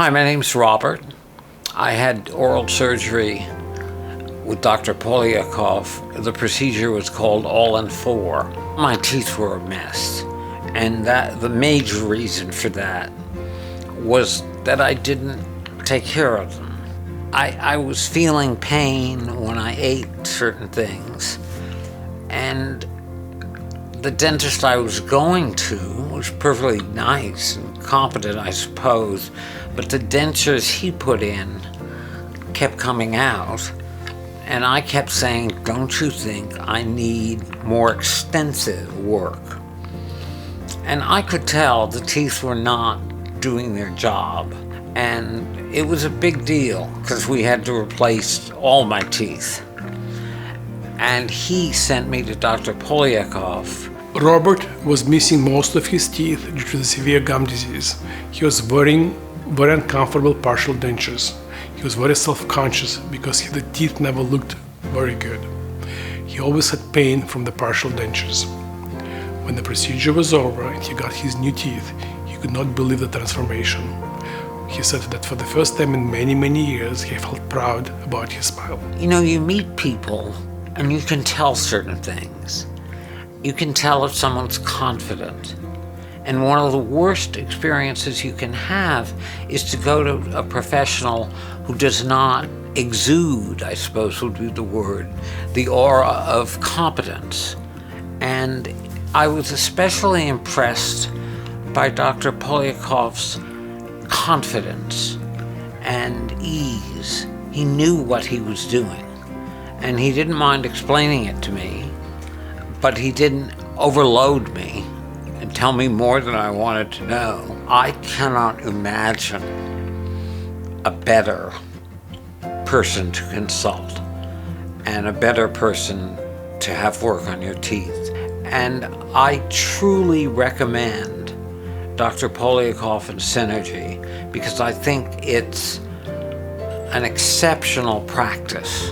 Hi, my name's Robert. I had oral surgery with Dr. Polyakov. The procedure was called All-On-4. My teeth were a mess, and the major reason for that was that I didn't take care of them. I was feeling pain when I ate certain things, and the dentist I was going to was perfectly nice and competent, I suppose, but the dentures he put in kept coming out, and I kept saying, don't you think I need more extensive work? And I could tell the teeth were not doing their job, and it was a big deal because we had to replace all my teeth. And he sent me to Dr. Polyakov. Robert was missing most of his teeth due to the severe gum disease. He was wearing very uncomfortable partial dentures. He was very self-conscious because the teeth never looked very good. He always had pain from the partial dentures. When the procedure was over and he got his new teeth, he could not believe the transformation. He said that for the first time in many, many years, he felt proud about his smile. You know, you meet people and you can tell certain things. You can tell if someone's confident. And one of the worst experiences you can have is to go to a professional who does not exude, I suppose would be the word, the aura of competence. And I was especially impressed by Dr. Polyakov's confidence and ease. He knew what he was doing, and he didn't mind explaining it to me, but he didn't overload me and tell me more than I wanted to know. I cannot imagine a better person to consult and a better person to have work on your teeth. And I truly recommend Dr. Polyakov and Synergy because I think it's an exceptional practice.